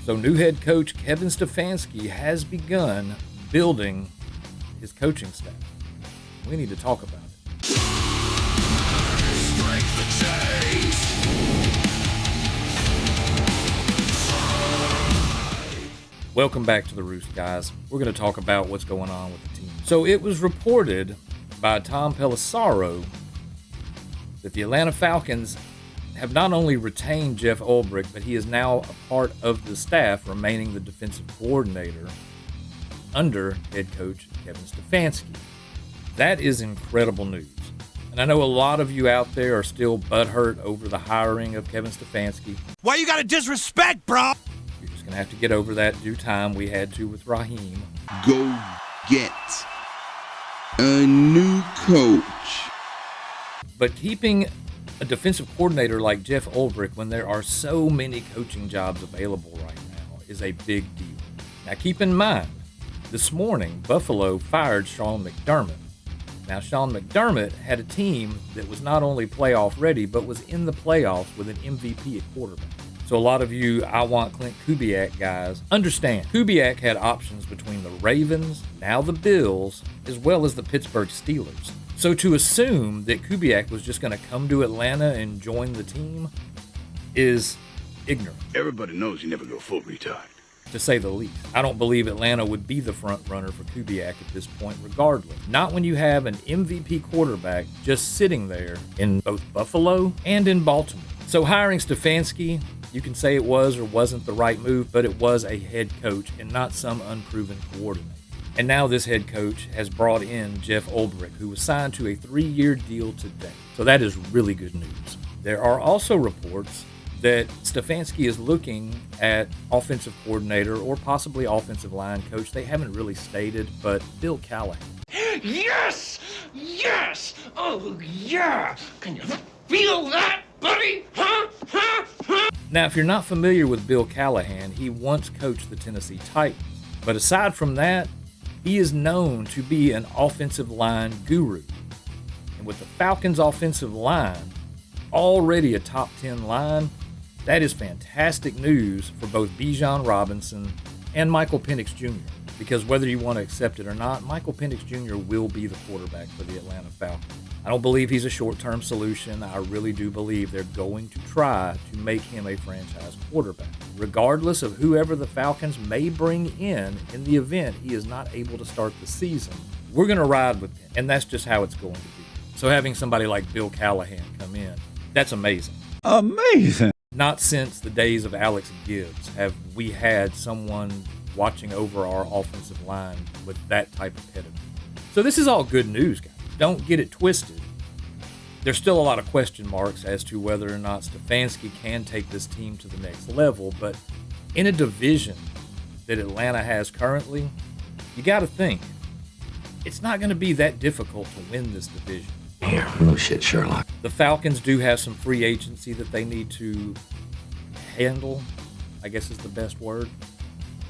So new head coach Kevin Stefanski has begun building his coaching staff. We need to talk about it. Welcome back to the Roost, guys. We're going to talk about what's going on with the team. So it was reported by Tom Pelissero that the Atlanta Falcons have not only retained Jeff Ulbrich, but he is now a part of the staff, remaining the defensive coordinator under head coach Kevin Stefanski. That is incredible news. And I know a lot of you out there are still butthurt over the hiring of Kevin Stefanski. Why you gotta disrespect, bro? You're just going to have to get over that due time. We had to with Raheem. Go get a new coach. But keeping a defensive coordinator like Jeff Ulbrich when there are so many coaching jobs available right now is a big deal. Now keep in mind, this morning, Buffalo fired Sean McDermott. Now, Sean McDermott had a team that was not only playoff ready, but was in the playoffs with an MVP at quarterback. So a lot of you I want Clint Kubiak guys understand. Kubiak had options between the Ravens, now the Bills, as well as the Pittsburgh Steelers. So to assume that Kubiak was just going to come to Atlanta and join the team is ignorant. Everybody knows you never go full retard, to say the least. I don't believe Atlanta would be the front runner for Kubiak at this point regardless. Not when you have an MVP quarterback just sitting there in both Buffalo and in Baltimore. So hiring Stefanski, you can say it was or wasn't the right move, but it was a head coach and not some unproven coordinator. And now this head coach has brought in Jeff Ulbrich, who was signed to a 3-year deal today. So that is really good news. There are also reports that Stefanski is looking at offensive coordinator or possibly offensive line coach. They haven't really stated, but Bill Callahan. Yes! Yes! Oh, yeah! Can you feel that, buddy? Huh? Huh? Huh? Now, if you're not familiar with Bill Callahan, he once coached the Tennessee Titans. But aside from that, he is known to be an offensive line guru. And with the Falcons' offensive line already a top 10 line, that is fantastic news for both Bijan Robinson and Michael Penix Jr. Because whether you want to accept it or not, Michael Penix Jr. will be the quarterback for the Atlanta Falcons. I don't believe he's a short-term solution. I really do believe they're going to try to make him a franchise quarterback. Regardless of whoever the Falcons may bring in the event he is not able to start the season, we're going to ride with him, and that's just how it's going to be. So having somebody like Bill Callahan come in, that's amazing. Amazing. Not since the days of Alex Gibbs have we had someone watching over our offensive line with that type of pedigree. So this is all good news, guys. Don't get it twisted. There's still a lot of question marks as to whether or not Stefanski can take this team to the next level, but in a division that Atlanta has currently, you got to think it's not going to be that difficult to win this division. Here, no shit, Sherlock. The Falcons do have some free agency that they need to handle, I guess is the best word,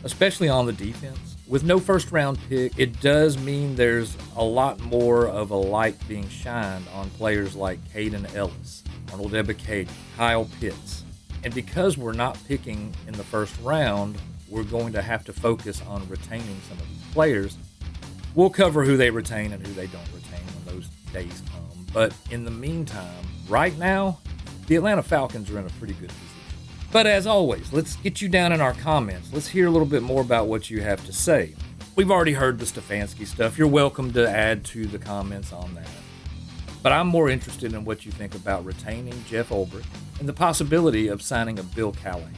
especially on the defense. With no first-round pick, it does mean there's a lot more of a light being shined on players like Caden Ellis, Arnold Ebiketie, Kyle Pitts. And because we're not picking in the first round, we're going to have to focus on retaining some of these players. We'll cover who they retain and who they don't retain when those days come. But in the meantime, right now, the Atlanta Falcons are in a pretty good position. But as always, let's get you down in our comments. Let's hear a little bit more about what you have to say. We've already heard the Stefanski stuff. You're welcome to add to the comments on that. But I'm more interested in what you think about retaining Jeff Ulbrich and the possibility of signing a Bill Callahan,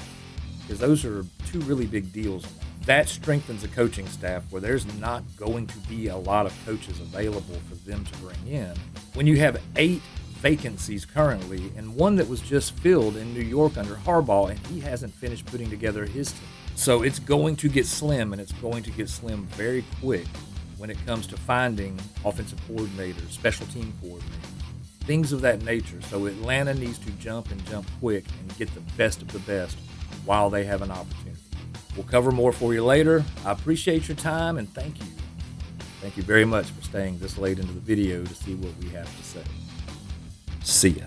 because those are two really big deals. That strengthens a coaching staff where there's not going to be a lot of coaches available for them to bring in. When you have 8 vacancies currently, and one that was just filled in New York under Harbaugh, and he hasn't finished putting together his team. So it's going to get slim, and it's going to get slim very quick when it comes to finding offensive coordinators, special team coordinators, things of that nature. So Atlanta needs to jump quick and get the best of the best while they have an opportunity. We'll cover more for you later. I appreciate your time, and thank you. Thank you very much for staying this late into the video to see what we have to say. See ya.